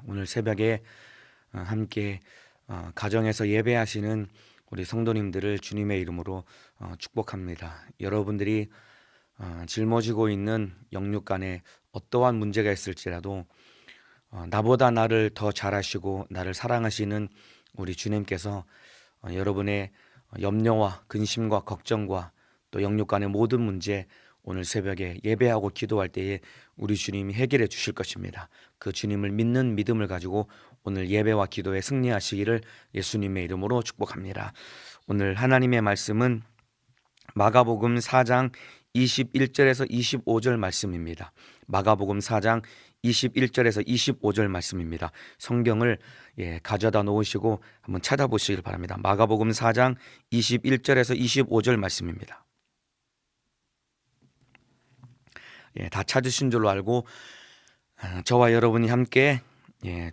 오늘 새벽에 함께 가정에서 예배하시는 우리 성도님들을 주님의 이름으로 축복합니다. 여러분들이 짊어지고 있는 영육 간에 어떠한 문제가 있을지라도 나보다 나를 더 잘하시고 나를 사랑하시는 우리 주님께서 여러분의 염려와 근심과 걱정과 또 영육 간의 모든 문제 오늘 새벽에 예배하고 기도할 때에 우리 주님이 해결해 주실 것입니다. 그 주님을 믿는 믿음을 가지고 오늘 예배와 기도에 승리하시기를 예수님의 이름으로 축복합니다. 오늘 하나님의 말씀은 마가복음 4장 21절에서 25절 말씀입니다. 마가복음 4장 21절에서 25절 말씀입니다. 성경을 가져다 놓으시고 한번 찾아보시길 바랍니다. 마가복음 4장 21절에서 25절 말씀입니다. 다 찾으신 줄로 알고 저와 여러분이 함께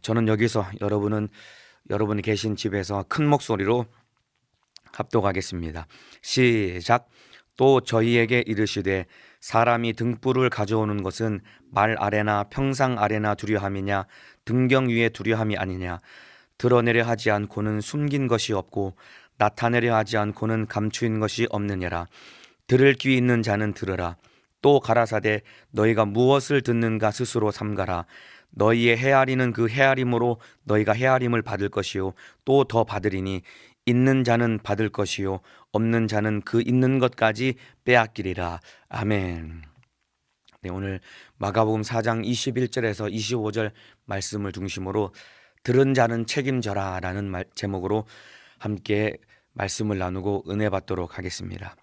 저는 여기서 여러분이 계신 집에서 큰 목소리로 합독하겠습니다. 시작. 또 저희에게 이르시되 사람이 등불을 가져오는 것은 말 아래나 평상 아래나 두려함이냐 등경 위에 두려함이 아니냐 드러내려 하지 않고는 숨긴 것이 없고 나타내려 하지 않고는 감추인 것이 없느니라. 들을 귀 있는 자는 들으라. 또 가라사대 너희가 무엇을 듣는가 스스로 삼가라. 너희의 헤아리는 그 헤아림으로 너희가 헤아림을 받을 것이요 또 더 받으리니 있는 자는 받을 것이요 없는 자는 그 있는 것까지 빼앗기리라. 아멘. 오늘 마가복음 4장 21절에서 25절 말씀을 중심으로 들은 자는 책임져라 라는 제목으로 함께 말씀을 나누고 은혜 받도록 하겠습니다.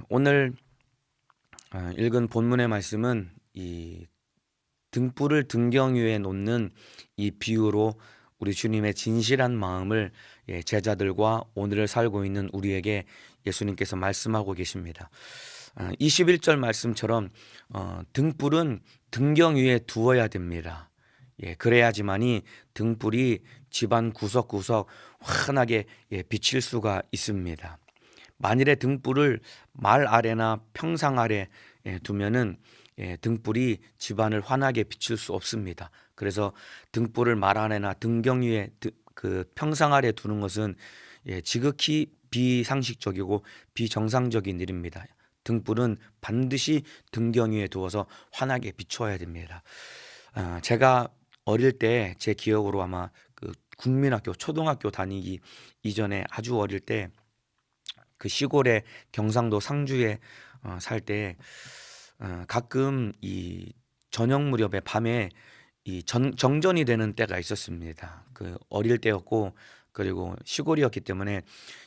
오늘 읽은 본문의 말씀은 이 등불을 등경 위에 놓는 이 비유로 우리 주님의 진실한 마음을 제자들과 오늘을 살고 있는 우리에게 예수님께서 말씀하고 계십니다. 21절 말씀처럼 등불은 등경 위에 두어야 됩니다. 그래야지만이 등불이 집안 구석구석 환하게 비칠 수가 있습니다. 만일에 등불을 말 아래나 평상 아래 두면은 등불이 집안을 환하게 비칠 수 없습니다. 그래서 등불을 말 아래나 등경 위에 그 평상 아래 두는 것은 지극히 비상식적이고 비정상적인 일입니다. 등불은 반드시 등경 위에 두어서 환하게 비춰야 됩니다. 제가 어릴 때 제 기억으로 아마 그 국민학교 초등학교 다니기 이전에 아주 어릴 때 그 시골의 경상도 상주에 살 때 가끔 이 저녁 무렵에 밤에 이 정전이 되는 때가 있었습니다. 그 어릴 때였고 그리고 시골이었기 때문에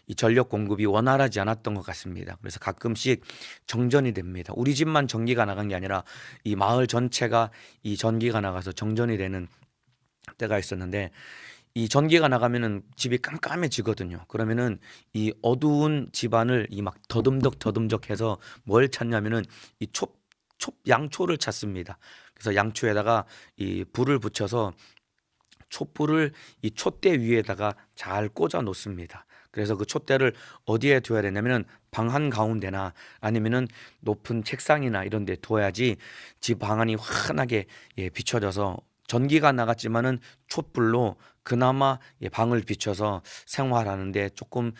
이 전력 공급이 원활하지 않았던 것 같습니다. 그래서 가끔씩 정전이 됩니다. 우리 집만 전기가 나간 게 아니라 이 마을 전체가 이 전기가 나가서 정전이 되는 때가 있었는데 이 전기가 나가면은 집이 깜깜해지거든요. 그러면은 이 어두운 집안을 이 막 더듬적해서 뭘 찾냐면은 이 양초를 찾습니다. 그래서 양초에다가 이 불을 붙여서 촛불을 이 촛대 위에다가 잘 꽂아 놓습니다. 그래서 그 촛대를 어디에 둬야 되냐면은 방 한가운데나 아니면은 높은 책상이나 이런 데 둬야지 집 방안이 환하게 비춰져서 전기가 나갔지만은 촛불로 그나마 방을 비춰서 생활하는데 조금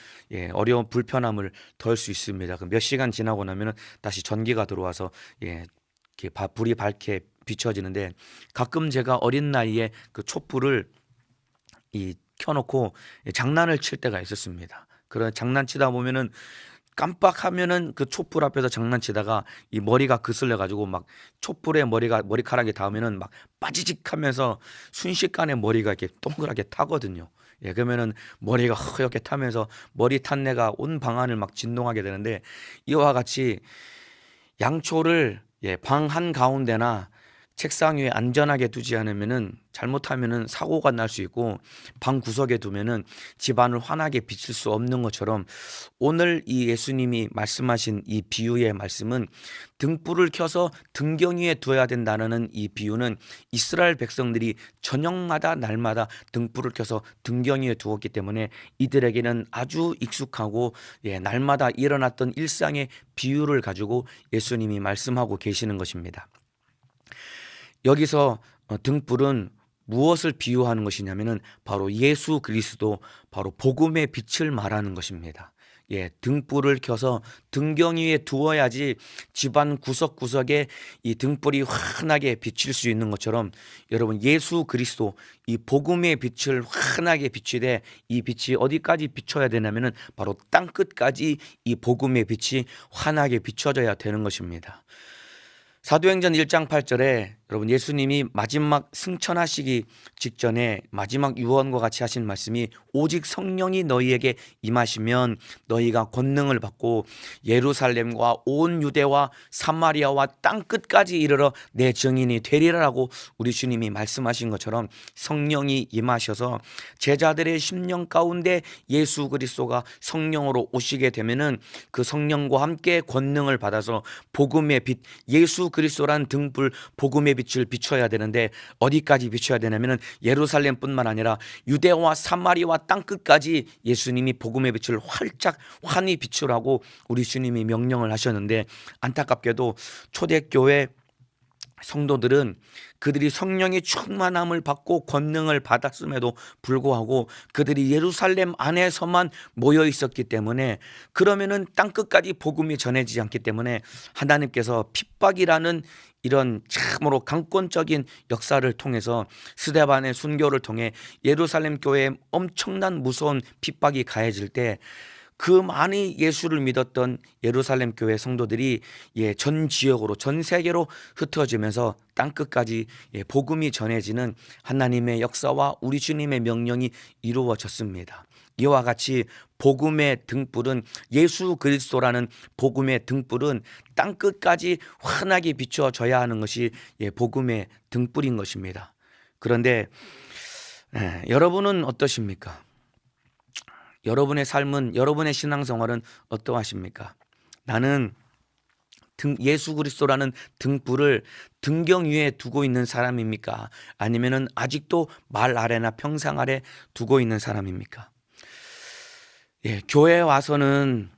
어려운 불편함을 덜 수 있습니다. 몇 시간 지나고 나면은 다시 전기가 들어와서 이렇게 불이 밝게 비춰지는데 가끔 제가 어린 나이에 그 촛불을 켜놓고 장난을 칠 때가 있었습니다. 그런 장난치다 보면은 깜빡하면은 그 촛불 앞에서 장난치다가 이 머리가 그슬려 가지고 막 촛불에 머리카락이 닿으면은 막 빠지직하면서 순식간에 머리가 이렇게 동그랗게 타거든요. 그러면은 머리가 허옇게 타면서 머리 탄내가 온 방안을 막 진동하게 되는데 이와 같이 양초를 방 한가운데나 책상 위에 안전하게 두지 않으면은 잘못하면은 사고가 날 수 있고 방 구석에 두면은 집안을 환하게 비칠 수 없는 것처럼 오늘 이 예수님이 말씀하신 이 비유의 말씀은 등불을 켜서 등경 위에 두어야 된다는 이 비유는 이스라엘 백성들이 저녁마다 날마다 등불을 켜서 등경 위에 두었기 때문에 이들에게는 아주 익숙하고 날마다 일어났던 일상의 비유를 가지고 예수님이 말씀하고 계시는 것입니다. 여기서 등불은 무엇을 비유하는 것이냐면은 바로 예수 그리스도, 바로 복음의 빛을 말하는 것입니다. 등불을 켜서 등경 위에 두어야지 집안 구석구석에 이 등불이 환하게 비칠 수 있는 것처럼, 여러분 예수 그리스도 이 복음의 빛을 환하게 비추되, 이 빛이 어디까지 비춰야 되냐면은 바로 땅 끝까지 이 복음의 빛이 환하게 비춰져야 되는 것입니다. 사도행전 1장 8절에 여러분 예수님이 마지막 승천하시기 직전에 마지막 유언과 같이 하신 말씀이, 오직 성령이 너희에게 임하시면 너희가 권능을 받고 예루살렘과 온 유대와 사마리아와 땅 끝까지 이르러 내 증인이 되리라라고 우리 주님이 말씀하신 것처럼, 성령이 임하셔서 제자들의 심령 가운데 예수 그리스도가 성령으로 오시게 되면은 그 성령과 함께 권능을 받아서 복음의 빛, 예수 그리스도란 등불, 복음의 빛을 비춰야 되는데, 어디까지 비춰야 되냐면은 예루살렘뿐만 아니라 유대와 사마리아와 땅 끝까지 예수님이 복음의 빛을 활짝 환히 비추라고 우리 주님이 명령을 하셨는데, 안타깝게도 초대교회 성도들은 그들이 성령의 충만함을 받고 권능을 받았음에도 불구하고 그들이 예루살렘 안에서만 모여 있었기 때문에, 그러면은 땅 끝까지 복음이 전해지지 않기 때문에 하나님께서 핍박이라는 이런 참으로 강권적인 역사를 통해서 스데반의 순교를 통해 예루살렘 교회에 엄청난 무서운 핍박이 가해질 때, 그 많이 예수를 믿었던 예루살렘 교회 성도들이 전 지역으로, 전 세계로 흩어지면서 땅 끝까지 복음이 전해지는 하나님의 역사와 우리 주님의 명령이 이루어졌습니다. 이와 같이 복음의 등불은, 예수 그리스도라는 복음의 등불은 땅 끝까지 환하게 비춰져야 하는 것이 복음의 등불인 것입니다. 그런데 여러분은 어떠십니까? 여러분의 삶은, 여러분의 신앙생활은 어떠하십니까? 나는 예수 그리스도라는 등불을 등경 위에 두고 있는 사람입니까? 아니면은 아직도 말 아래나 평상 아래 두고 있는 사람입니까? 교회에 와서는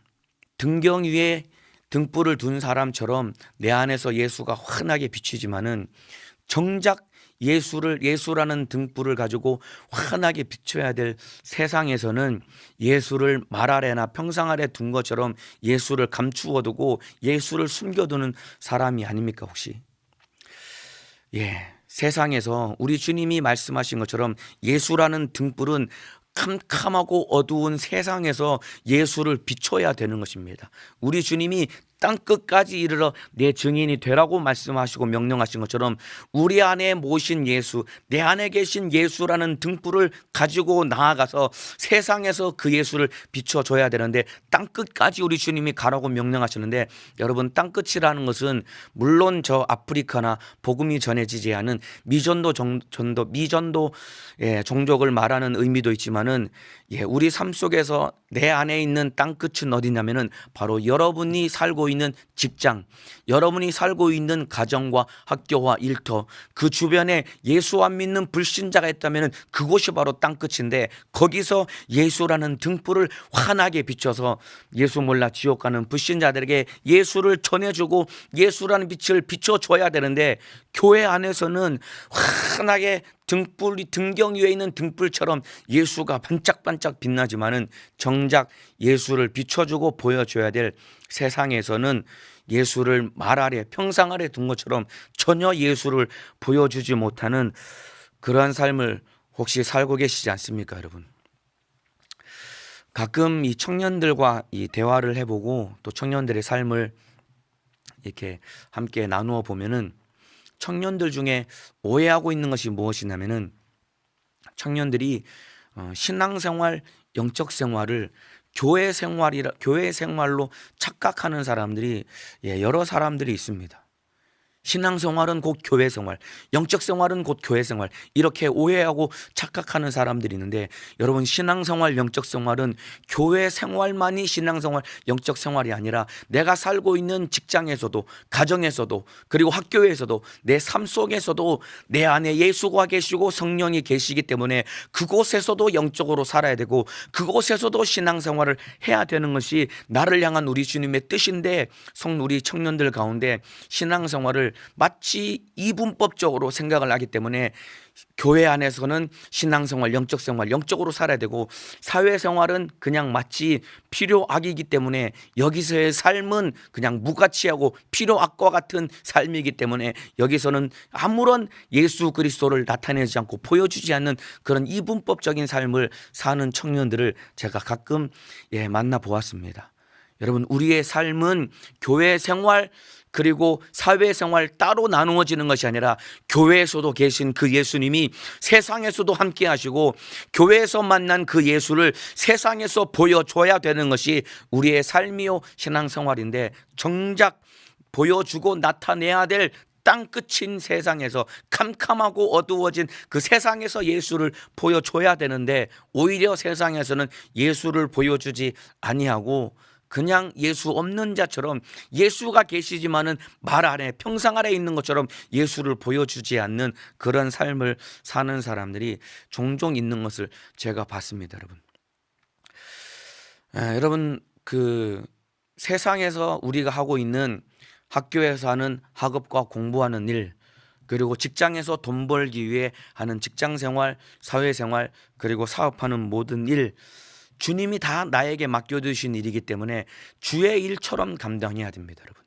등경 위에 등불을 둔 사람처럼 내 안에서 예수가 환하게 비치지만은, 정작 예수라는 등불을 가지고 환하게 비춰야 될 세상에서는 예수를 말 아래나 평상 아래 둔 것처럼 예수를 감추어 두고 예수를 숨겨두는 사람이 아닙니까 혹시? 세상에서 우리 주님이 말씀하신 것처럼 예수라는 등불은 캄캄하고 어두운 세상에서 예수를 비춰야 되는 것입니다. 우리 주님이 땅 끝까지 이르러 내 증인이 되라고 말씀하시고 명령하신 것처럼, 우리 안에 모신 예수, 내 안에 계신 예수라는 등불을 가지고 나아가서 세상에서 그 예수를 비춰줘야 되는데, 땅 끝까지 우리 주님이 가라고 명령하셨는데, 여러분 땅 끝이라는 것은 물론 저 아프리카나 복음이 전해지지 않은 미전도 종족을 말하는 의미도 있지만은, 우리 삶 속에서 내 안에 있는 땅 끝은 어디냐면은 바로 여러분이 살고 있는 직장, 여러분이 살고 있는 가정과 학교와 일터, 그 주변에 예수 안 믿는 불신자가 있다면은 그곳이 바로 땅 끝인데, 거기서 예수라는 등불을 환하게 비춰서 예수 몰라 지옥 가는 불신자들에게 예수를 전해주고 예수라는 빛을 비춰줘야 되는데, 교회 안에서는 환하게 등불이 등경 위에 있는 등불처럼 예수가 반짝반짝 빛나지만은, 정작 예수를 비춰주고 보여줘야 될 세상에서는 예수를 말 아래 평상 아래 둔 것처럼 전혀 예수를 보여주지 못하는 그러한 삶을 혹시 살고 계시지 않습니까 여러분? 가끔 이 청년들과 이 대화를 해보고 또 청년들의 삶을 이렇게 함께 나누어 보면은, 청년들 중에 오해하고 있는 것이 무엇이냐면은, 청년들이 신앙생활, 영적 생활을 교회 생활로 착각하는 사람들이 여러 사람들이 있습니다. 신앙생활은 곧 교회생활, 영적생활은 곧 교회생활, 이렇게 오해하고 착각하는 사람들이 있는데, 여러분 신앙생활, 영적생활은 교회생활만이 신앙생활, 영적생활이 아니라 내가 살고 있는 직장에서도, 가정에서도, 그리고 학교에서도, 내 삶 속에서도 내 안에 예수가 계시고 성령이 계시기 때문에 그곳에서도 영적으로 살아야 되고 그곳에서도 신앙생활을 해야 되는 것이 나를 향한 우리 주님의 뜻인데, 우리 청년들 가운데 신앙생활을 마치 이분법적으로 생각을 하기 때문에 교회 안에서는 신앙생활, 영적생활, 영적으로 살아야 되고 사회생활은 그냥 마치 필요악이기 때문에 여기서의 삶은 그냥 무가치하고 필요악과 같은 삶이기 때문에 여기서는 아무런 예수 그리스도를 나타내지 않고 보여주지 않는 그런 이분법적인 삶을 사는 청년들을 제가 가끔 만나 보았습니다. 여러분, 우리의 삶은 교회 생활 그리고 사회생활 따로 나누어지는 것이 아니라 교회에서도 계신 그 예수님이 세상에서도 함께 하시고 교회에서 만난 그 예수를 세상에서 보여줘야 되는 것이 우리의 삶이요 신앙생활인데, 정작 보여주고 나타내야 될 땅끝인 세상에서, 캄캄하고 어두워진 그 세상에서 예수를 보여줘야 되는데 오히려 세상에서는 예수를 보여주지 아니하고 그냥 예수 없는 자처럼, 예수가 계시지만은 말 안에 평상 아래 있는 것처럼 예수를 보여주지 않는 그런 삶을 사는 사람들이 종종 있는 것을 제가 봤습니다. 여러분, 그 세상에서 우리가 하고 있는 학교에서 하는 학업과 공부하는 일, 그리고 직장에서 돈 벌기 위해 하는 직장생활, 사회생활, 그리고 사업하는 모든 일, 주님이 다 나에게 맡겨두신 일이기 때문에 주의 일처럼 감당해야 됩니다. 여러분,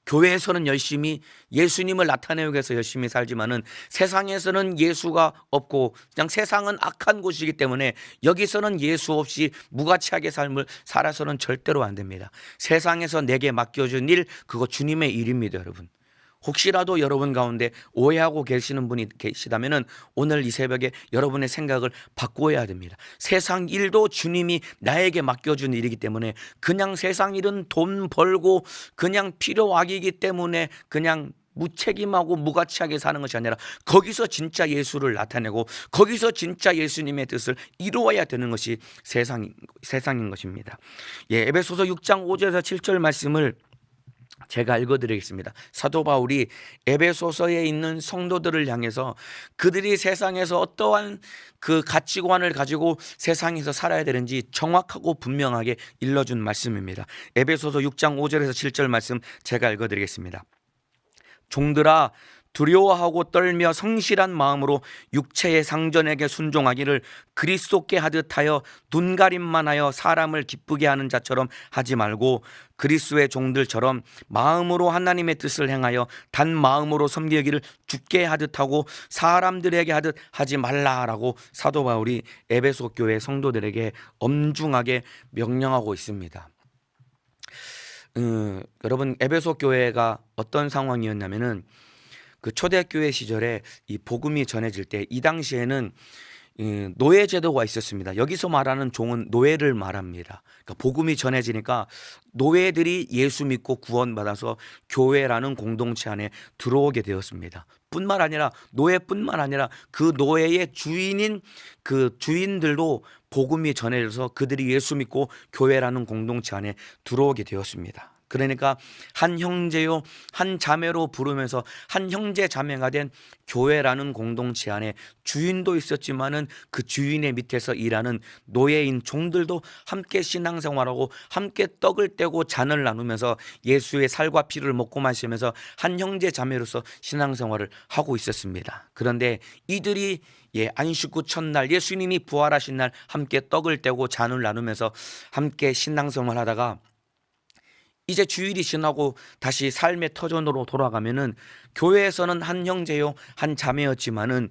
교회에서는 열심히 예수님을 나타내기 위해서 열심히 살지만은 세상에서는 예수가 없고 그냥 세상은 악한 곳이기 때문에 여기서는 예수 없이 무가치하게 삶을 살아서는 절대로 안 됩니다. 세상에서 내게 맡겨준 일, 그거 주님의 일입니다. 여러분, 혹시라도 여러분 가운데 오해하고 계시는 분이 계시다면 오늘 이 새벽에 여러분의 생각을 바꿔야 됩니다. 세상 일도 주님이 나에게 맡겨준 일이기 때문에 그냥 세상 일은 돈 벌고 그냥 필요악이기 때문에 그냥 무책임하고 무가치하게 사는 것이 아니라 거기서 진짜 예수를 나타내고 거기서 진짜 예수님의 뜻을 이루어야 되는 것이 세상인 것입니다. 에베소서 6장 5절에서 7절 말씀을 제가 읽어드리겠습니다. 사도 바울이 에베소서에 있는 성도들을 향해서 그들이 세상에서 어떠한 그 가치관을 가지고 세상에서 살아야 되는지 정확하고 분명하게 일러준 말씀입니다. 에베소서 6장 5절에서 7절 말씀 제가 읽어드리겠습니다. 종들아, 두려워하고 떨며 성실한 마음으로 육체의 상전에게 순종하기를 그리스도께 하듯 하여 눈가림만 하여 사람을 기쁘게 하는 자처럼 하지 말고 그리스도의 종들처럼 마음으로 하나님의 뜻을 행하여 단 마음으로 섬기기를 주께 하듯 하고 사람들에게 하듯 하지 말라라고 사도 바울이 에베소 교회 성도들에게 엄중하게 명령하고 있습니다. 여러분, 에베소 교회가 어떤 상황이었냐면은 그 초대교회 시절에 이 복음이 전해질 때 이 당시에는 노예 제도가 있었습니다. 여기서 말하는 종은 노예를 말합니다. 그러니까 복음이 전해지니까 노예들이 예수 믿고 구원받아서 교회라는 공동체 안에 들어오게 되었습니다. 노예뿐만 아니라 그 노예의 주인인 그 주인들도 복음이 전해져서 그들이 예수 믿고 교회라는 공동체 안에 들어오게 되었습니다. 그러니까 한 형제요 한 자매로 부르면서 한 형제 자매가 된 교회라는 공동체 안에 주인도 있었지만은 그 주인의 밑에서 일하는 노예인 종들도 함께 신앙생활하고 함께 떡을 떼고 잔을 나누면서 예수의 살과 피를 먹고 마시면서 한 형제 자매로서 신앙생활을 하고 있었습니다. 그런데 이들이 안식 후 첫날 예수님이 부활하신 날 함께 떡을 떼고 잔을 나누면서 함께 신앙생활을 하다가 이제 주일이 지나고 다시 삶의 터전으로 돌아가면은 교회에서는 한 형제요 한 자매였지만은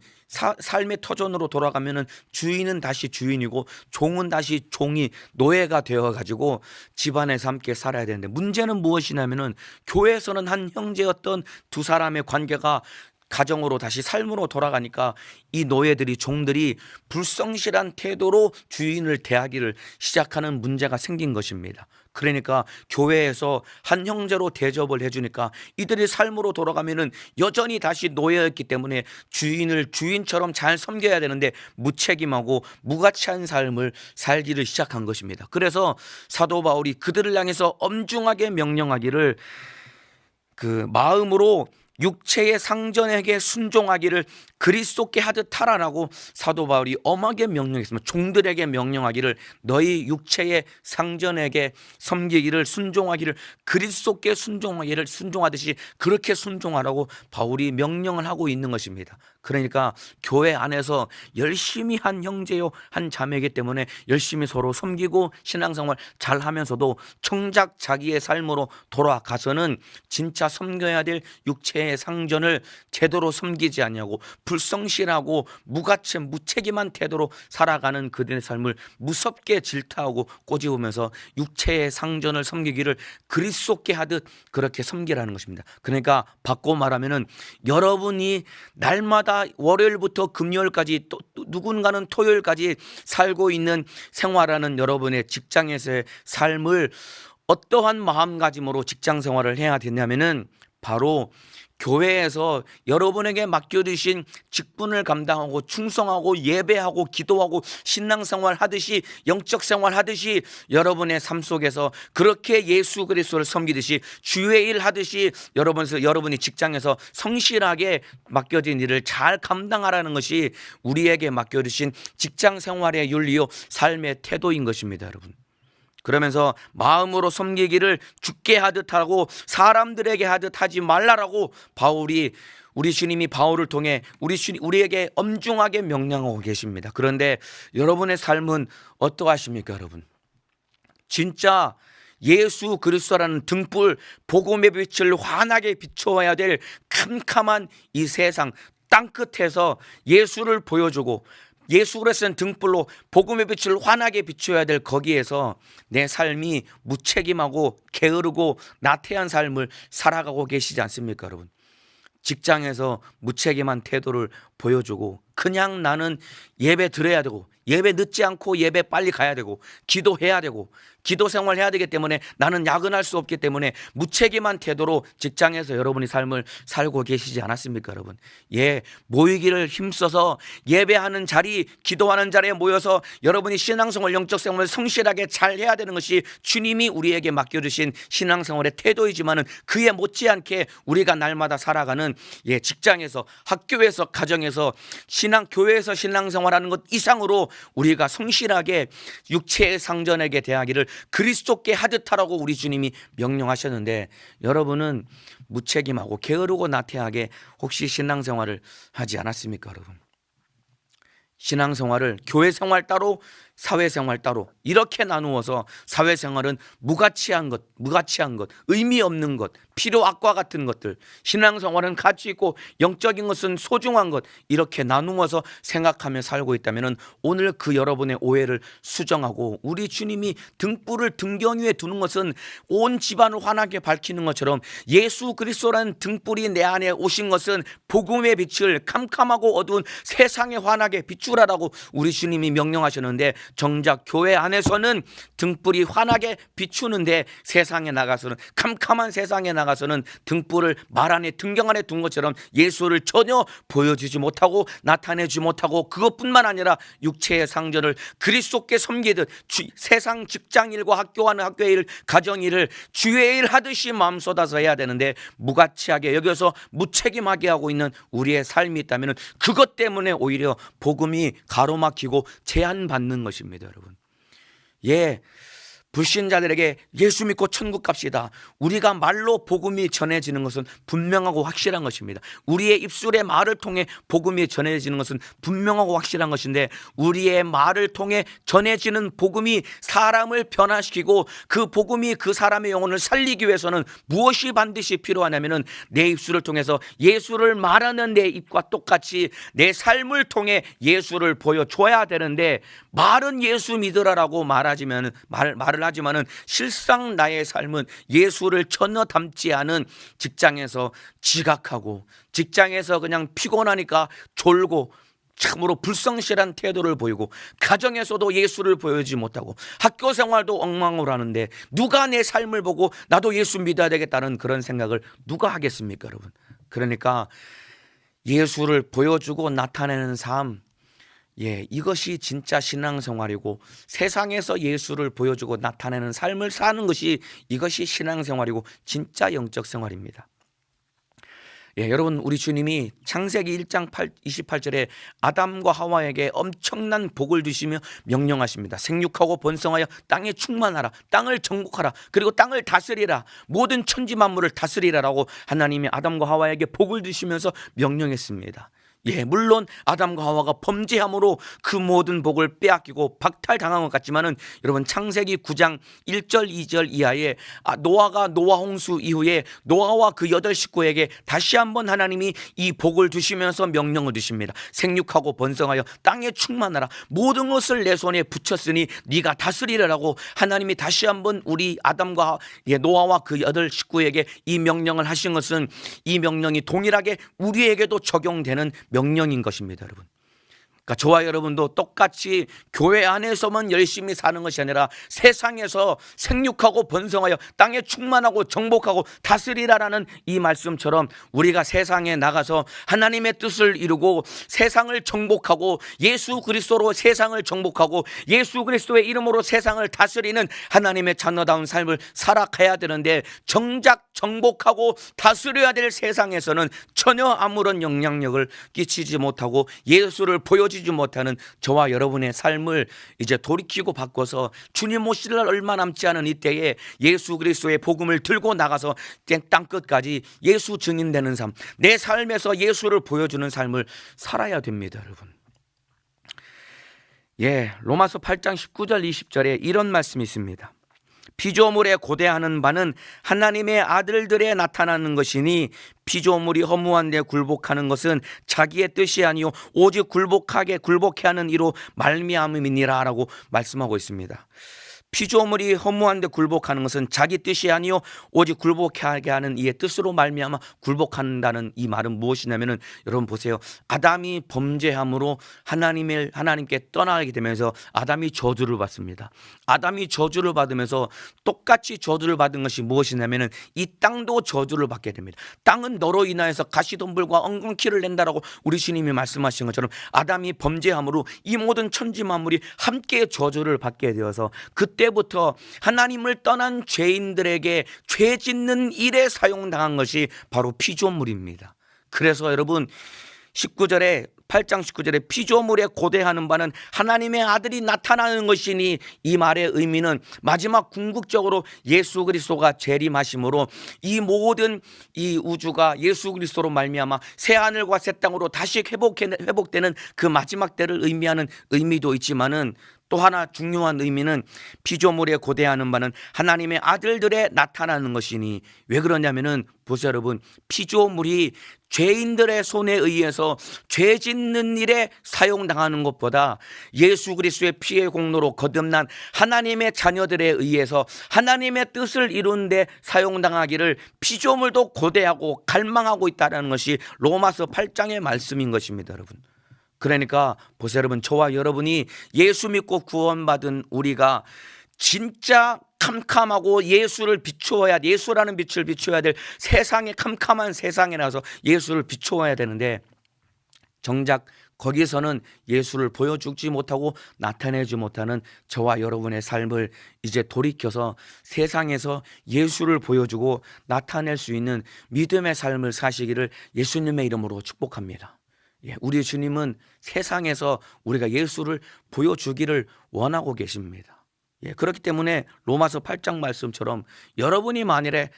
삶의 터전으로 돌아가면은 주인은 다시 주인이고 종은 다시 종이 노예가 되어가지고 집안에서 함께 살아야 되는데, 문제는 무엇이냐면은 교회에서는 한 형제였던 두 사람의 관계가 가정으로 다시 삶으로 돌아가니까 이 노예들이, 종들이 불성실한 태도로 주인을 대하기를 시작하는 문제가 생긴 것입니다. 그러니까 교회에서 한 형제로 대접을 해주니까 이들이 삶으로 돌아가면은 여전히 다시 노예였기 때문에 주인을 주인처럼 잘 섬겨야 되는데 무책임하고 무가치한 삶을 살기를 시작한 것입니다. 그래서 사도 바울이 그들을 향해서 엄중하게 명령하기를 그 마음으로 육체의 상전에게 순종하기를 그리스도께 하듯 하라라고 사도 바울이 엄하게 명령했습니다. 종들에게 명령하기를 너희 육체의 상전에게 섬기기를 순종하기를 그리스도께 순종하듯이 그렇게 순종하라고 바울이 명령을 하고 있는 것입니다. 그러니까 교회 안에서 열심히 한 형제요 한 자매이기 때문에 열심히 서로 섬기고 신앙생활 잘 하면서도 정작 자기의 삶으로 돌아가서는 진짜 섬겨야 될 육체의 상전을 제대로 섬기지 않냐고 불성실하고 무책임한 태도로 살아가는 그들의 삶을 무섭게 질타하고 꼬집으면서 육체의 상전을 섬기기를 그리스도께 하듯 그렇게 섬기라는 것입니다. 그러니까 바꿔 말하면은 여러분이 날마다 월요일부터 금요일까지 또 누군가는 토요일까지 살고 있는 생활하는 여러분의 직장에서의 삶을 어떠한 마음가짐으로 직장 생활을 해야 되냐면은 바로 교회에서 여러분에게 맡겨주신 직분을 감당하고 충성하고 예배하고 기도하고 신앙생활 하듯이 영적 생활 하듯이 여러분의 삶 속에서 그렇게 예수 그리스도를 섬기듯이 주의 일 하듯이 여러분이 직장에서 성실하게 맡겨진 일을 잘 감당하라는 것이 우리에게 맡겨주신 직장 생활의 윤리요 삶의 태도인 것입니다, 여러분. 그러면서 마음으로 섬기기를 주께 하듯 하고 사람들에게 하듯 하지 말라라고 우리 주님이 바울을 통해 우리에게 엄중하게 명령하고 계십니다. 그런데 여러분의 삶은 어떠하십니까, 여러분? 진짜 예수 그리스도라는 등불 복음의 빛을 환하게 비춰야 될 캄캄한 이 세상 땅끝에서 예수를 보여주고 예수 그리스도는 등불로 복음의 빛을 환하게 비춰야 될 거기에서 내 삶이 무책임하고 게으르고 나태한 삶을 살아가고 계시지 않습니까, 여러분? 직장에서 무책임한 태도를 보여주고 그냥 나는 예배 드려야 되고 예배 늦지 않고 예배 빨리 가야 되고 기도해야 되고 기도 생활해야 되기 때문에 나는 야근할 수 없기 때문에 무책임한 태도로 직장에서 여러분이 삶을 살고 계시지 않았습니까, 여러분? 모이기를 힘써서 예배하는 자리, 기도하는 자리에 모여서 여러분이 신앙생활, 영적 생활을 성실하게 잘 해야 되는 것이 주님이 우리에게 맡겨주신 신앙생활의 태도이지만은 그에 못지않게 우리가 날마다 살아가는 직장에서, 학교에서, 가정에서, 교회에서 신앙생활하는 것 이상으로 우리가 성실하게 육체의 상전에게 대하기를 그리스도께 하듯 하라고 우리 주님이 명령하셨는데 여러분은 무책임하고 게으르고 나태하게 혹시 신앙생활을 하지 않았습니까, 여러분? 신앙생활을 교회 생활 따로 사회생활 따로 이렇게 나누어서 사회생활은 무가치한 것, 의미 없는 것, 필요 악과 같은 것들, 신앙생활은 가치 있고 영적인 것은 소중한 것 이렇게 나누어서 생각하며 살고 있다면 오늘 그 여러분의 오해를 수정하고 우리 주님이 등불을 등경 위에 두는 것은 온 집안을 환하게 밝히는 것처럼 예수 그리스도라는 등불이 내 안에 오신 것은 복음의 빛을 캄캄하고 어두운 세상에 환하게 비추라라고 우리 주님이 명령하셨는데 정작 교회 안에서는 등불이 환하게 비추는데 세상에 나가서는 캄캄한 세상에 나가서는 등불을 말 안에 등경 안에 둔 것처럼 예수를 전혀 보여주지 못하고 나타내지 못하고 그것뿐만 아니라 육체의 상전을 그리스도께 섬기듯 세상 직장일과 학교의 일, 가정일을 주의 일 하듯이 마음 쏟아서 해야 되는데 무가치하게 여기서 무책임하게 하고 있는 우리의 삶이 있다면 그것 때문에 오히려 복음이 가로막히고 제한받는 것입니다, 여러분. 불신자들에게 예수 믿고 천국 갑시다. 우리가 말로 복음이 전해지는 것은 분명하고 확실한 것입니다. 우리의 입술의 말을 통해 복음이 전해지는 것은 분명하고 확실한 것인데 우리의 말을 통해 전해지는 복음이 사람을 변화시키고 그 복음이 그 사람의 영혼을 살리기 위해서는 무엇이 반드시 필요하냐면 내 입술을 통해서 예수를 말하는 내 입과 똑같이 내 삶을 통해 예수를 보여줘야 되는데 말은 예수 믿으라라고 말을 하지만은 실상 나의 삶은 예수를 전혀 담지 않은 직장에서 지각하고 직장에서 그냥 피곤하니까 졸고 참으로 불성실한 태도를 보이고 가정에서도 예수를 보여주지 못하고 학교 생활도 엉망으로 하는데 누가 내 삶을 보고 나도 예수 믿어야 되겠다는 그런 생각을 누가 하겠습니까, 여러분? 그러니까 예수를 보여주고 나타내는 삶, 이것이 진짜 신앙생활이고 세상에서 예수를 보여주고 나타내는 삶을 사는 것이 이것이 신앙생활이고 진짜 영적 생활입니다. 여러분, 우리 주님이 창세기 1장 28절에 아담과 하와에게 엄청난 복을 주시며 명령하십니다. 생육하고 번성하여 땅에 충만하라, 땅을 정복하라, 그리고 땅을 다스리라, 모든 천지 만물을 다스리라라고 하나님이 아담과 하와에게 복을 주시면서 명령했습니다. 물론 아담과 하와가 범죄함으로 그 모든 복을 빼앗기고 박탈당한 것 같지만은, 여러분, 창세기 9장 1절 2절 이하에 노아가 노아 홍수 이후에 노아와 그 8 식구에게 다시 한번 하나님이 이 복을 주시면서 명령을 주십니다. 생육하고 번성하여 땅에 충만하라, 모든 것을 내 손에 붙였으니 네가 다스리라라고 하나님이 다시 한번 우리 아담과 노아와 그 8 식구에게 이 명령을 하신 것은, 이 명령이 동일하게 우리에게도 적용되는 명령인 것입니다, 여러분. 그러니까 저와 여러분도 똑같이 교회 안에서만 열심히 사는 것이 아니라 세상에서 생육하고 번성하여 땅에 충만하고 정복하고 다스리라라는 이 말씀처럼 우리가 세상에 나가서 하나님의 뜻을 이루고 세상을 정복하고 예수 그리스도로 세상을 정복하고 예수 그리스도의 이름으로 세상을 다스리는 하나님의 자녀다운 삶을 살아가야 되는데, 정작 정복하고 다스려야 될 세상에서는 전혀 아무런 영향력을 끼치지 못하고 예수를 보여주지 못하는 저와 여러분의 삶을 이제 돌이키고 바꿔서 주님 오실 날 얼마 남지 않은 이때에 예수 그리스도의 복음을 들고 나가서 땅 끝까지 예수 증인되는 삶, 내 삶에서 예수를 보여주는 삶을 살아야 됩니다, 여러분. 로마서 8장 19절 20절에 이런 말씀이 있습니다. 피조물에 고대하는 바는 하나님의 아들들에 나타나는 것이니 피조물이 허무한 데 굴복하는 것은 자기의 뜻이 아니요 오직 굴복해 하는 이로 말미암음이니라 라고 말씀하고 있습니다. 피조물이 허무한 데 굴복하는 것은 자기 뜻이 아니요 오직 굴복하게 하는 이의 뜻으로 말미암아 굴복한다는 이 말은 무엇이냐면은, 여러분 보세요. 아담이 범죄함으로 하나님께 떠나게 되면서 아담이 저주를 받습니다. 아담이 저주를 받으면서 똑같이 저주를 받은 것이 무엇이냐면은 이 땅도 저주를 받게 됩니다. 땅은 너로 인하여서 가시덤불과 엉겅퀴를 낸다라고 우리 주님이 말씀하신 것처럼 아담이 범죄함으로 이 모든 천지 만물이 함께 저주를 받게 되어서, 그때부터 하나님을 떠난 죄인들에게 죄 짓는 일에 사용당한 것이 바로 피조물입니다. 그래서 여러분 8장 19절에 피조물에 고대하는 바는 하나님의 아들이 나타나는 것이니, 이 말의 의미는 마지막 궁극적으로 예수 그리스도가 재림하심으로 이 모든 이 우주가 예수 그리스도로 말미암아 새 하늘과 새 땅으로 다시 회복되는 그 마지막 때를 의미하는 의미도 있지만은, 또 하나 중요한 의미는 피조물에 고대하는 바는 하나님의 아들들에 나타나는 것이니, 왜 그러냐면은 보세요, 여러분. 피조물이 죄인들의 손에 의해서 죄 짓는 일에 사용당하는 것보다 예수 그리스도의 피의 공로로 거듭난 하나님의 자녀들에 의해서 하나님의 뜻을 이루는 데 사용당하기를 피조물도 고대하고 갈망하고 있다는 것이 로마서 8장의 말씀인 것입니다, 여러분. 그러니까 보세요, 여러분. 저와 여러분이 예수 믿고 구원받은 우리가 진짜 캄캄하고 예수라는 빛을 비추어야 될 세상의 캄캄한 세상에 나서 예수를 비추어야 되는데, 정작 거기서는 예수를 보여주지 못하고 나타내지 못하는 저와 여러분의 삶을 이제 돌이켜서 세상에서 예수를 보여주고 나타낼 수 있는 믿음의 삶을 사시기를 예수님의 이름으로 축복합니다. 우리 주님은 세상에서 우리가 예수를 보여주기를 원하고 계십니다. 그렇기 때문에 로마서 8장 말씀처럼 여러분이 만일에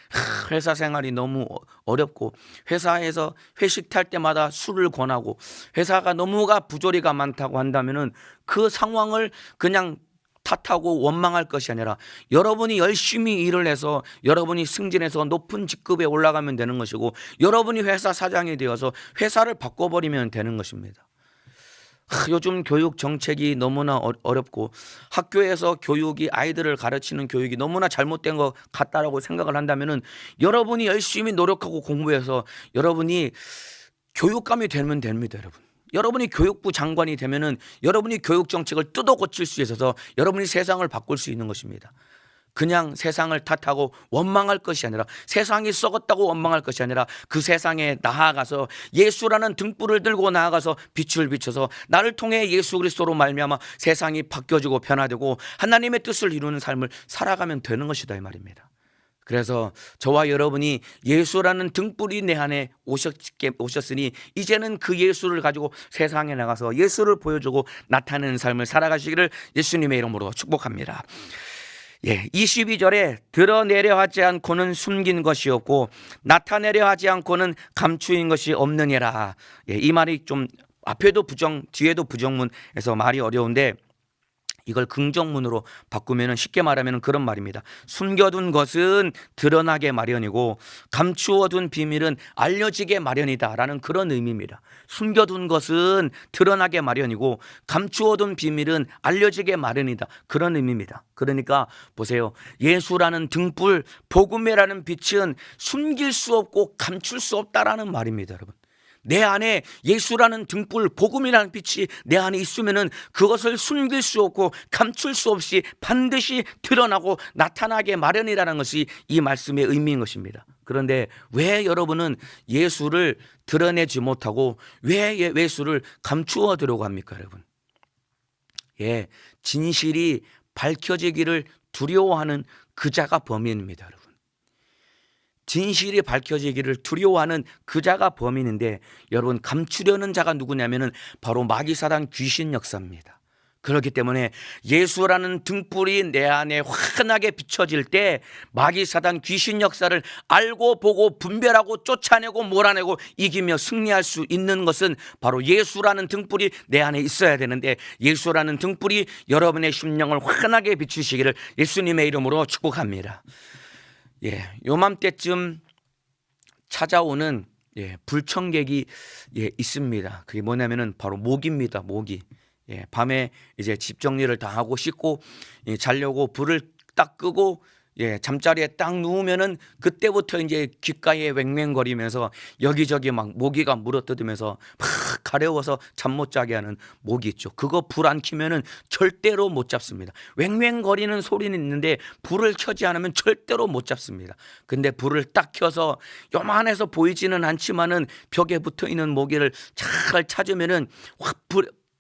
회사 생활이 너무 어렵고 회사에서 회식할 때마다 술을 권하고 회사가 너무가 부조리가 많다고 한다면은 그 상황을 그냥 탓하고 원망할 것이 아니라 여러분이 열심히 일을 해서 여러분이 승진해서 높은 직급에 올라가면 되는 것이고, 여러분이 회사 사장이 되어서 회사를 바꿔버리면 되는 것입니다. 요즘 교육 정책이 너무나 어렵고 학교에서 교육이, 아이들을 가르치는 교육이 너무나 잘못된 것 같다라고 생각을 한다면은, 여러분이 열심히 노력하고 공부해서 여러분이 교육감이 되면 됩니다, 여러분. 여러분이 교육부 장관이 되면은 여러분이 교육 정책을 뜯어 고칠 수 있어서 여러분이 세상을 바꿀 수 있는 것입니다. 그냥 세상을 탓하고 원망할 것이 아니라, 세상이 썩었다고 원망할 것이 아니라 그 세상에 나아가서 예수라는 등불을 들고 나아가서 빛을 비춰서 나를 통해 예수 그리스도로 말미암아 세상이 바뀌어지고 변화되고 하나님의 뜻을 이루는 삶을 살아가면 되는 것이다, 이 말입니다. 그래서 저와 여러분이 예수라는 등불이 내 안에 오셨으니 이제는 그 예수를 가지고 세상에 나가서 예수를 보여주고 나타내는 삶을 살아가시기를 예수님의 이름으로 축복합니다. 22절에 드러내려 하지 않고는 숨긴 것이 없고 나타내려 하지 않고는 감추인 것이 없느니라. 이 말이 좀 앞에도 부정 뒤에도 부정문에서 말이 어려운데 이걸 긍정문으로 바꾸면 쉽게 말하면 그런 말입니다. 숨겨둔 것은 드러나게 마련이고 감추어둔 비밀은 알려지게 마련이다라는 그런 의미입니다. 숨겨둔 것은 드러나게 마련이고 감추어둔 비밀은 알려지게 마련이다, 그런 의미입니다. 그러니까 보세요, 예수라는 등불, 복음이라는 빛은 숨길 수 없고 감출 수 없다라는 말입니다. 여러분, 내 안에 예수라는 등불, 복음이라는 빛이 내 안에 있으면은 그것을 숨길 수 없고 감출 수 없이 반드시 드러나고 나타나게 마련이라는 것이 이 말씀의 의미인 것입니다. 그런데 왜 여러분은 예수를 드러내지 못하고 왜 예수를 감추어 두려고 합니까, 여러분? 진실이 밝혀지기를 두려워하는 그 자가 범인입니다, 여러분. 진실이 밝혀지기를 두려워하는 그 자가 범인인데, 여러분, 감추려는 자가 누구냐면은 바로 마귀사단 귀신 역사입니다. 그렇기 때문에 예수라는 등불이 내 안에 환하게 비춰질 때 마귀사단 귀신 역사를 알고 보고 분별하고 쫓아내고 몰아내고 이기며 승리할 수 있는 것은 바로 예수라는 등불이 내 안에 있어야 되는데, 예수라는 등불이 여러분의 심령을 환하게 비추시기를 예수님의 이름으로 축복합니다. 요맘때쯤 찾아오는 불청객이 있습니다. 그게 뭐냐면은 바로 모기입니다. 모기. 밤에 이제 집 정리를 다 하고 씻고 자려고 불을 딱 끄고 잠자리에 딱 누우면은 그때부터 이제 귓가에 왱왱거리면서 여기저기 막 모기가 물어뜯으면서 막 가려워서 잠 못 자게 하는 모기 있죠. 그거 불 안 켜면은 절대로 못 잡습니다. 왱왱거리는 소리는 있는데 불을 켜지 않으면 절대로 못 잡습니다. 근데 불을 딱 켜서 요만해서 보이지는 않지만은 벽에 붙어 있는 모기를 잘 찾으면은 확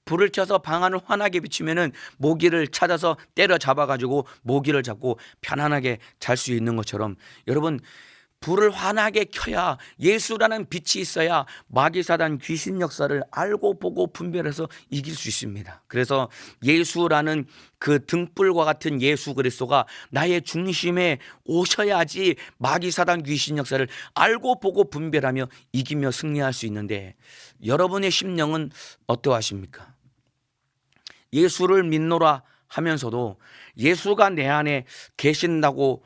불을 켜서 방 안을 환하게 비추면은 모기를 찾아서 때려 잡아가지고 모기를 잡고 편안하게 잘 수 있는 것처럼, 여러분, 불을 환하게 켜야, 예수라는 빛이 있어야 마귀사단 귀신 역사를 알고 보고 분별해서 이길 수 있습니다. 그래서 예수라는 그 등불과 같은 예수 그리스도가 나의 중심에 오셔야지 마귀사단 귀신 역사를 알고 보고 분별하며 이기며 승리할 수 있는데, 여러분의 심령은 어떠하십니까? 예수를 믿노라 하면서도 예수가 내 안에 계신다고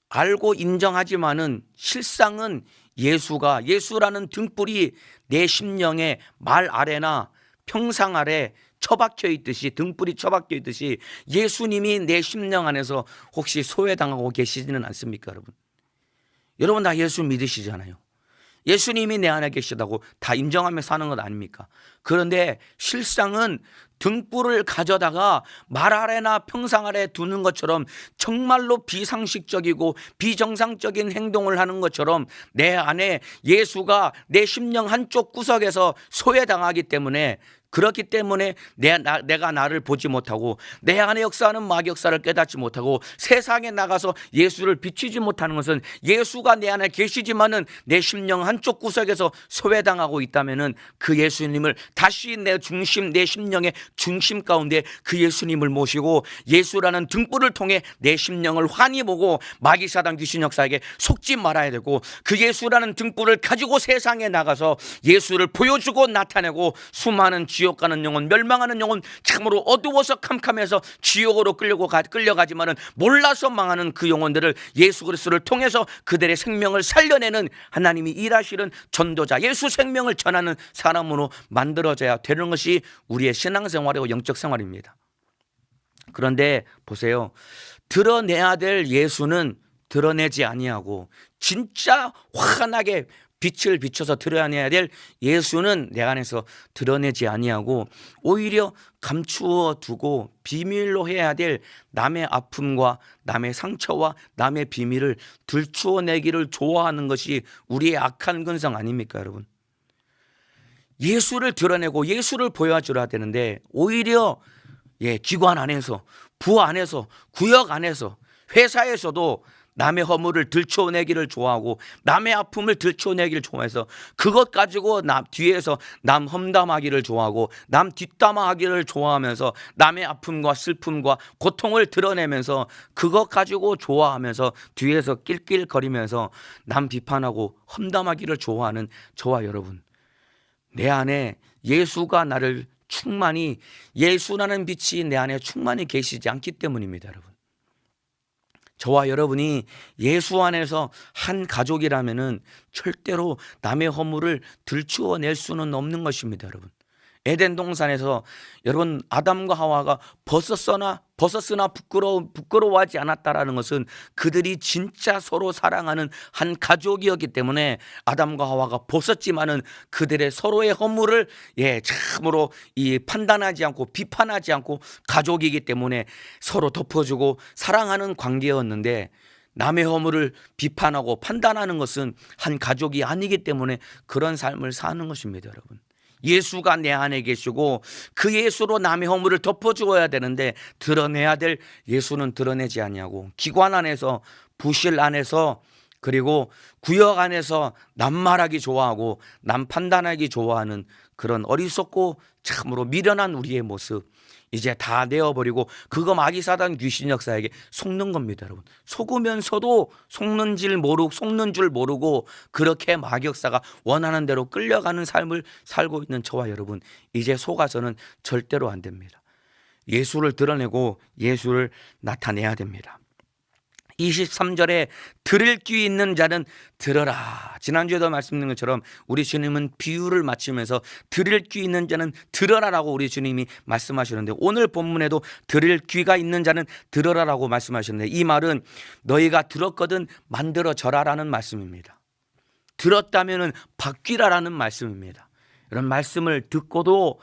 알고 인정하지만은 실상은 예수라는 등불이 내 심령에 말 아래나 평상 아래 처박혀 있듯이, 등불이 처박혀 있듯이 예수님이 내 심령 안에서 혹시 소외당하고 계시지는 않습니까, 여러분? 여러분 다 예수 믿으시잖아요. 예수님이 내 안에 계시다고 다 인정하며 사는 것 아닙니까? 그런데 실상은 등불을 가져다가 말 아래나 평상 아래 두는 것처럼 정말로 비상식적이고 비정상적인 행동을 하는 것처럼 내 안에 예수가 내 심령 한쪽 구석에서 소외당하기 때문에, 그렇기 때문에 내가 나를 보지 못하고 내 안에 역사하는 마귀 역사를 깨닫지 못하고 세상에 나가서 예수를 비추지 못하는 것은, 예수가 내 안에 계시지만은 내 심령 한쪽 구석에서 소외당하고 있다면은 그 예수님을 다시 내 심령의 중심 가운데 그 예수님을 모시고 예수라는 등불을 통해 내 심령을 환히 보고 마귀사단 귀신 역사에게 속지 말아야 되고, 그 예수라는 등불을 가지고 세상에 나가서 예수를 보여주고 나타내고 수많은 지옥 가는 영혼, 멸망하는 영혼, 참으로 어두워서 캄캄해서 지옥으로 끌려가지만은 몰라서 망하는 그 영혼들을 예수 그리스도를 통해서 그들의 생명을 살려내는 하나님이 일하시는 전도자, 예수 생명을 전하는 사람으로 만들어져야 되는 것이 우리의 신앙생활이고 영적 생활입니다. 그런데 보세요, 드러내야 될 예수는 드러내지 아니하고 진짜 환하게 빛을 비춰서 드러내야 될 예수는 내 안에서 드러내지 아니하고 오히려 감추어 두고 비밀로 해야 될 남의 아픔과 남의 상처와 남의 비밀을 들추어내기를 좋아하는 것이 우리의 악한 근성 아닙니까, 여러분? 예수를 드러내고 예수를 보여줘야 되는데 오히려 기관 안에서, 부 안에서, 구역 안에서, 회사에서도 남의 허물을 들춰내기를 좋아하고 남의 아픔을 들춰내기를 좋아해서 그것 가지고 뒤에서 남 험담하기를 좋아하고 남 뒷담화하기를 좋아하면서 남의 아픔과 슬픔과 고통을 드러내면서 그것 가지고 좋아하면서 뒤에서 낄낄거리면서 남 비판하고 험담하기를 좋아하는 저와 여러분, 내 안에 예수가 나를 충만히, 예수라는 빛이 내 안에 충만히 계시지 않기 때문입니다. 여러분, 저와 여러분이 예수 안에서 한 가족이라면은 절대로 남의 허물을 들추어낼 수는 없는 것입니다. 여러분, 에덴 동산에서 여러분 아담과 하와가 벗었으나 부끄러워하지 않았다라는 것은 그들이 진짜 서로 사랑하는 한 가족이었기 때문에 아담과 하와가 벗었지만은 그들의 서로의 허물을 참으로 판단하지 않고 비판하지 않고 가족이기 때문에 서로 덮어주고 사랑하는 관계였는데, 남의 허물을 비판하고 판단하는 것은 한 가족이 아니기 때문에 그런 삶을 사는 것입니다. 여러분, 예수가 내 안에 계시고 그 예수로 남의 허물을 덮어주어야 되는데 드러내야 될 예수는 드러내지 않냐고, 기관 안에서, 부실 안에서, 그리고 구역 안에서 남 말하기 좋아하고 남 판단하기 좋아하는 그런 어리석고 참으로 미련한 우리의 모습, 이제 다 내어버리고 그거 마귀 사단 귀신 역사에게 속는 겁니다. 여러분, 속으면서도 속는 줄 모르고 그렇게 마귀 역사가 원하는 대로 끌려가는 삶을 살고 있는 저와 여러분, 이제 속아서는 절대로 안 됩니다. 예수를 드러내고 예수를 나타내야 됩니다. 23절에 들을 귀 있는 자는 들어라. 지난주에도 말씀드린 것처럼 우리 주님은 비유를 맞추면서 들을 귀 있는 자는 들어라라고 우리 주님이 말씀하시는데, 오늘 본문에도 들을 귀가 있는 자는 들어라라고 말씀하셨는데, 이 말은 너희가 들었거든 만들어져라라는 말씀입니다. 들었다면은 바뀌라라는 말씀입니다. 이런 말씀을 듣고도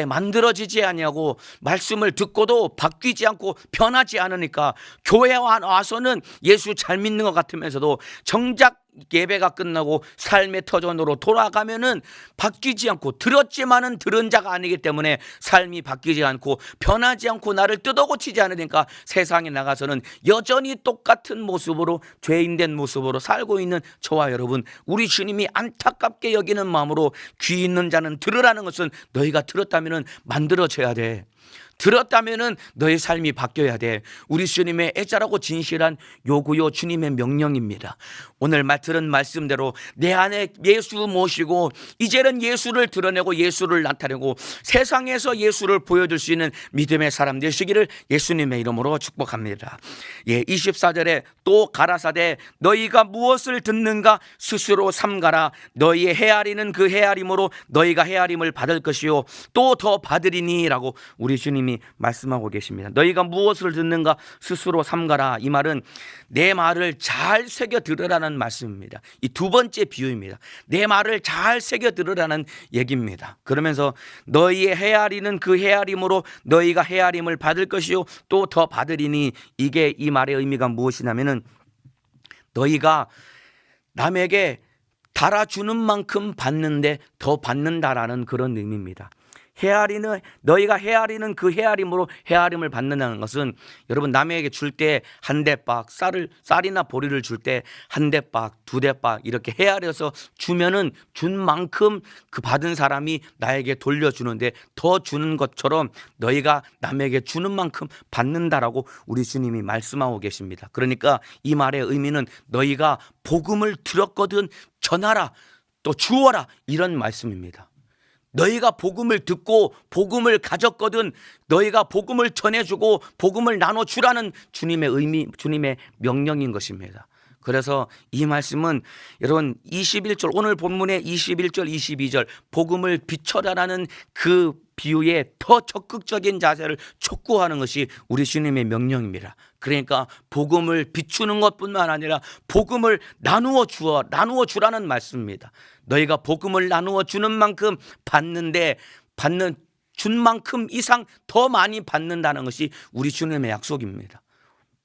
만들어지지 아니하고 말씀을 듣고도 바뀌지 않고 변하지 않으니까 교회 와서는 예수 잘 믿는 것 같으면서도 정작 예배가 끝나고 삶의 터전으로 돌아가면은 바뀌지 않고, 들었지만은 들은 자가 아니기 때문에 삶이 바뀌지 않고 변하지 않고 나를 뜯어고치지 않으니까 세상에 나가서는 여전히 똑같은 모습으로, 죄인된 모습으로 살고 있는 저와 여러분, 우리 주님이 안타깝게 여기는 마음으로 귀 있는 자는 들으라는 것은 너희가 들었다면은 만들어져야 돼. 들었다면은 너의 삶이 바뀌어야 돼. 우리 주님의 애절하고 진실한 요구요, 주님의 명령입니다. 오늘 들은 말씀대로 내 안에 예수 모시고 이제는 예수를 드러내고 예수를 나타내고 세상에서 예수를 보여줄 수 있는 믿음의 사람 되시기를 예수님의 이름으로 축복합니다. 24절에 또 가라사대 너희가 무엇을 듣는가 스스로 삼가라. 너희의 헤아리는 그 헤아림으로 너희가 헤아림을 받을 것이요 또 더 받으리니 라고 우리 주님이 말씀하고 계십니다. 너희가 무엇을 듣는가 스스로 삼가라. 이 말은 내 말을 잘 새겨 들으라는 말씀입니다. 이 두 번째 비유입니다. 내 말을 잘 새겨 들으라는 얘기입니다. 그러면서 너희의 헤아리는 그 헤아림으로 너희가 헤아림을 받을 것이요 또 더 받으리니, 이게 이 말의 의미가 무엇이냐면은 너희가 남에게 달아주는 만큼 받는데 더 받는다라는 그런 의미입니다. 너희가 헤아리는 그 헤아림으로 헤아림을 받는다는 것은, 여러분 남에게 줄 때 한 대박 쌀이나 보리를 줄 때 한 대박 두 대박 이렇게 헤아려서 주면은 준 만큼 그 받은 사람이 나에게 돌려주는데 더 주는 것처럼 너희가 남에게 주는 만큼 받는다라고 우리 주님이 말씀하고 계십니다. 그러니까 이 말의 의미는 너희가 복음을 들었거든 전하라, 또 주어라, 이런 말씀입니다. 너희가 복음을 듣고 복음을 가졌거든 너희가 복음을 전해주고 복음을 나눠주라는 주님의 의미, 주님의 명령인 것입니다. 그래서 이 말씀은 여러분 21절, 오늘 본문의 21절 22절 복음을 비춰라라는 그 비유에 더 적극적인 자세를 촉구하는 것이 우리 주님의 명령입니다. 그러니까 복음을 비추는 것뿐만 아니라 복음을 나누어 주라는 말씀입니다. 너희가 복음을 나누어 주는 만큼 준 만큼 이상 더 많이 받는다는 것이 우리 주님의 약속입니다.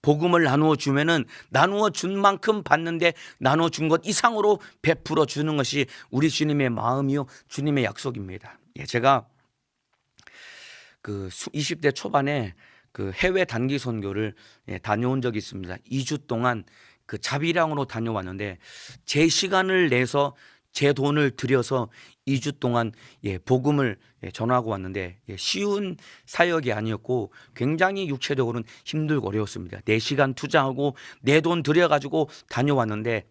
복음을 나누어 주면은 나누어 준 만큼 받는데 나누어 준 것 이상으로 베풀어 주는 것이 우리 주님의 마음이요 주님의 약속입니다. 제가 그 20대 초반에 그 해외 단기 선교를 다녀온 적이 있습니다. 2주 동안 그 자비량으로 다녀왔는데 제 시간을 내서 제 돈을 들여서 2주 동안 복음을 전하고 왔는데 쉬운 사역이 아니었고 굉장히 육체적으로는 힘들고 어려웠습니다. 내 시간 투자하고 내 돈 들여가지고 다녀왔는데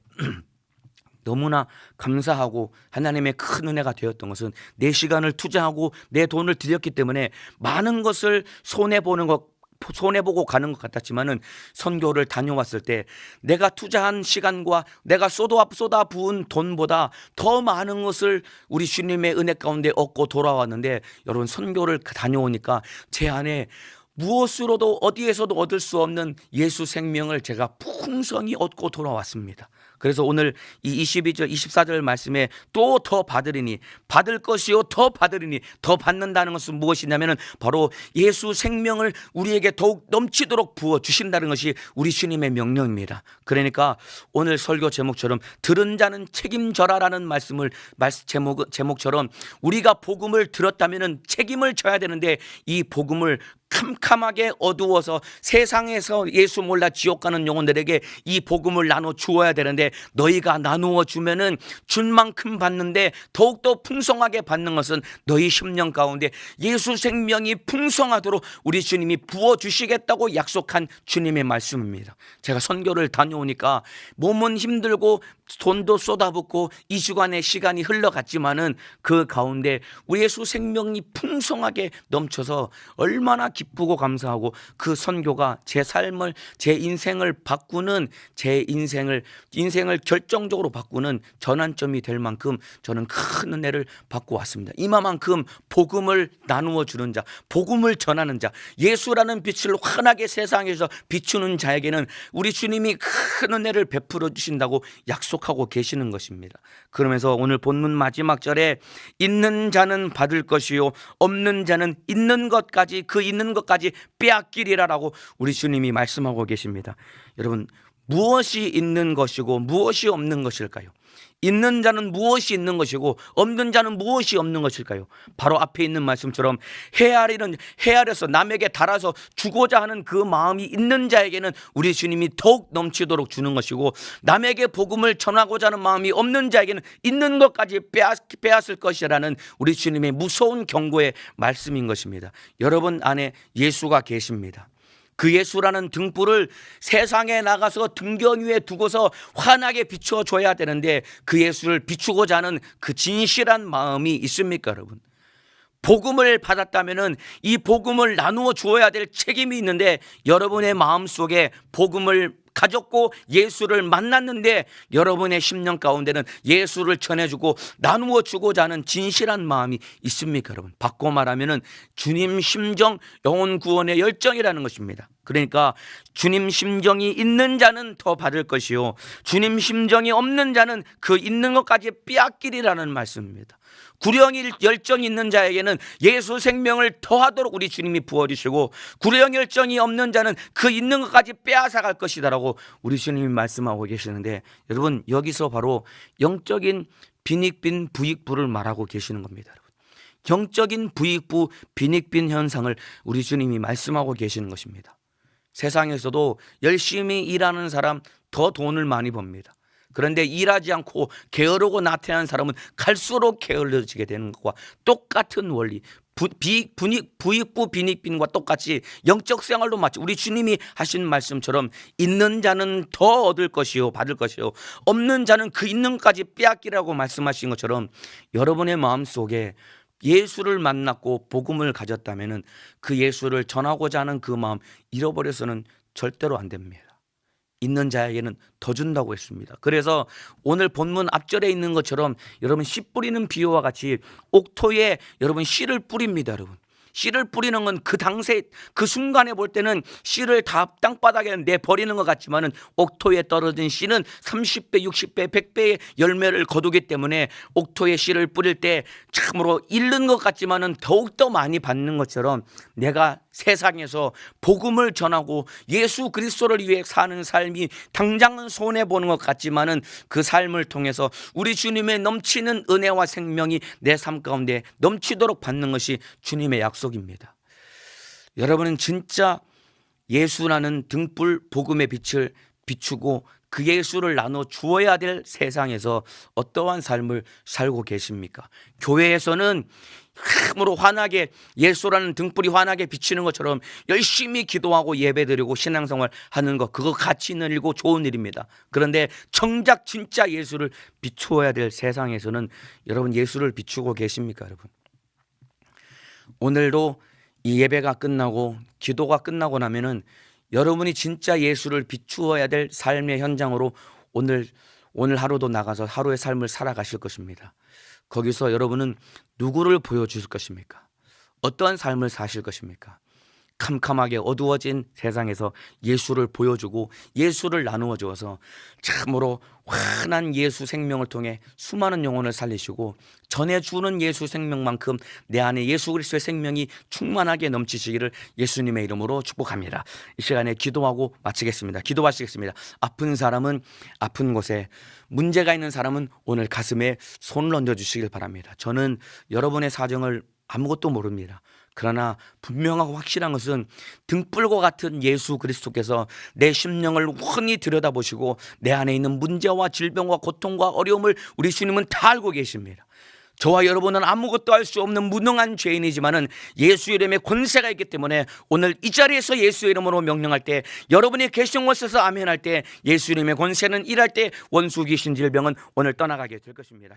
너무나 감사하고 하나님의 큰 은혜가 되었던 것은 내 시간을 투자하고 내 돈을 들였기 때문에 많은 것을 손해보고 가는 것 같았지만은 선교를 다녀왔을 때 내가 투자한 시간과 내가 쏟아 부은 돈보다 더 많은 것을 우리 주님의 은혜 가운데 얻고 돌아왔는데, 여러분 선교를 다녀오니까 제 안에 무엇으로도 어디에서도 얻을 수 없는 예수 생명을 제가 풍성히 얻고 돌아왔습니다. 그래서 오늘 이 22절 24절 말씀에 또 더 받으리니 받을 것이요 더 받으리니, 더 받는다는 것은 무엇이냐면 바로 예수 생명을 우리에게 더욱 넘치도록 부어주신다는 것이 우리 주님의 명령입니다. 그러니까 오늘 설교 제목처럼 들은 자는 책임져라라는 제목처럼 우리가 복음을 들었다면 책임을 져야 되는데, 이 복음을 캄캄하게 어두워서 세상에서 예수 몰라 지옥 가는 영혼들에게 이 복음을 나눠 주어야 되는데, 너희가 나누어 주면은 준 만큼 받는데 더욱더 풍성하게 받는 것은 너희 심령 가운데 예수 생명이 풍성하도록 우리 주님이 부어주시겠다고 약속한 주님의 말씀입니다. 제가 선교를 다녀오니까 몸은 힘들고 돈도 쏟아붓고 2주간의 시간이 흘러갔지만은 그 가운데 우리 예수 생명이 풍성하게 넘쳐서 얼마나 기쁘고 감사하고, 그 선교가 제 삶을, 제 인생을 바꾸는, 제 인생을 결정적으로 바꾸는 전환점이 될 만큼 저는 큰 은혜를 받고 왔습니다. 이만큼 복음을 나누어 주는 자, 복음을 전하는 자, 예수라는 빛을 환하게 세상에서 비추는 자에게는 우리 주님이 큰 은혜를 베풀어 주신다고 약속하고 계시는 것입니다. 그러면서 오늘 본문 마지막 절에 있는 자는 받을 것이요 없는 자는 있는 것까지, 그 있는 것까지 빼앗기리라라고 우리 주님이 말씀하고 계십니다. 여러분, 무엇이 있는 것이고 무엇이 없는 것일까요? 있는 자는 무엇이 있는 것이고 없는 자는 무엇이 없는 것일까요? 바로 앞에 있는 말씀처럼 헤아려서 남에게 달아서 주고자 하는 그 마음이 있는 자에게는 우리 주님이 더욱 넘치도록 주는 것이고, 남에게 복음을 전하고자 하는 마음이 없는 자에게는 있는 것까지 빼앗을 것이라는 우리 주님의 무서운 경고의 말씀인 것입니다. 여러분 안에 예수가 계십니다. 그 예수라는 등불을 세상에 나가서 등경 위에 두고서 환하게 비춰줘야 되는데, 그 예수를 비추고자 하는 그 진실한 마음이 있습니까, 여러분? 복음을 받았다면 이 복음을 나누어 주어야 될 책임이 있는데, 여러분의 마음속에 복음을 가졌고 예수를 만났는데 여러분의 심령 가운데는 예수를 전해주고 나누어 주고자 하는 진실한 마음이 있습니까, 여러분? 바꿔 말하면 주님 심정, 영혼 구원의 열정이라는 것입니다. 그러니까 주님 심정이 있는 자는 더 받을 것이요 주님 심정이 없는 자는 그 있는 것까지 빼앗기리라는 말씀입니다. 구령의 열정이 있는 자에게는 예수 생명을 더하도록 우리 주님이 부어주시고, 구령 열정이 없는 자는 그 있는 것까지 빼앗아갈 것이다라고 우리 주님이 말씀하고 계시는데, 여러분 여기서 바로 영적인 빈익빈 부익부를 말하고 계시는 겁니다. 여러분, 영적인 부익부 빈익빈 현상을 우리 주님이 말씀하고 계시는 것입니다. 세상에서도 열심히 일하는 사람 더 돈을 많이 법니다. 그런데 일하지 않고 게으르고 나태한 사람은 갈수록 게을러지게 되는 것과 똑같은 원리, 부익부 빈익빈과 똑같이 영적 생활도 마치 우리 주님이 하신 말씀처럼 있는 자는 더 얻을 것이요 받을 것이요 없는 자는 그 있는 것까지 빼앗기라고 말씀하신 것처럼, 여러분의 마음속에 예수를 만났고 복음을 가졌다면 그 예수를 전하고자 하는 그 마음 잃어버려서는 절대로 안 됩니다. 있는 자에게는 더 준다고 했습니다. 그래서 오늘 본문 앞절에 있는 것처럼 여러분 씨 뿌리는 비유와 같이 옥토에 여러분 씨를 뿌립니다. 여러분 씨를 뿌리는 건 그 당시 그 순간에 볼 때는 씨를 다 땅바닥에 내버리는 것 같지만은 옥토에 떨어진 씨는 30배, 60배, 100배의 열매를 거두기 때문에 옥토에 씨를 뿌릴 때 참으로 잃는 것 같지만은 더욱더 많이 받는 것처럼, 내가 세상에서 복음을 전하고 예수 그리스도를 위해 사는 삶이 당장은 손해보는 것 같지만은 그 삶을 통해서 우리 주님의 넘치는 은혜와 생명이 내 삶 가운데 넘치도록 받는 것이 주님의 약속입니다. 여러분은 진짜 예수라는 등불 복음의 빛을 비추고 그 예수를 나눠 주어야 될 세상에서 어떠한 삶을 살고 계십니까? 교회에서는 힘으로 환하게 예수라는 등불이 환하게 비치는 것처럼 열심히 기도하고 예배드리고 신앙생활 하는 것, 그거 가치 있는 일이고 좋은 일입니다. 그런데 정작 진짜 예수를 비추어야 될 세상에서는 여러분 예수를 비추고 계십니까, 여러분? 오늘도 이 예배가 끝나고 기도가 끝나고 나면은 여러분이 진짜 예수를 비추어야 될 삶의 현장으로 오늘 하루도 나가서 하루의 삶을 살아가실 것입니다. 거기서 여러분은 누구를 보여주실 것입니까? 어떠한 삶을 사실 것입니까? 캄캄하게 어두워진 세상에서 예수를 보여주고 예수를 나누어 주어서 참으로 환한 예수 생명을 통해 수많은 영혼을 살리시고 전해주는 예수 생명만큼 내 안에 예수 그리스도의 생명이 충만하게 넘치시기를 예수님의 이름으로 축복합니다. 이 시간에 기도하고 마치겠습니다. 기도하시겠습니다. 아픈 사람은 아픈 곳에, 문제가 있는 사람은 오늘 가슴에 손을 얹어주시길 바랍니다. 저는 여러분의 사정을 아무것도 모릅니다. 그러나 분명하고 확실한 것은 등불과 같은 예수 그리스도께서 내 심령을 훤히 들여다보시고 내 안에 있는 문제와 질병과 고통과 어려움을 우리 주님은 다 알고 계십니다. 저와 여러분은 아무것도 할 수 없는 무능한 죄인이지만은 예수 이름에 권세가 있기 때문에 오늘 이 자리에서 예수 이름으로 명령할 때, 여러분이 계신 곳에서 아멘할 때, 예수 이름의 권세는 일할 때 원수 귀신 질병은 오늘 떠나가게 될 것입니다.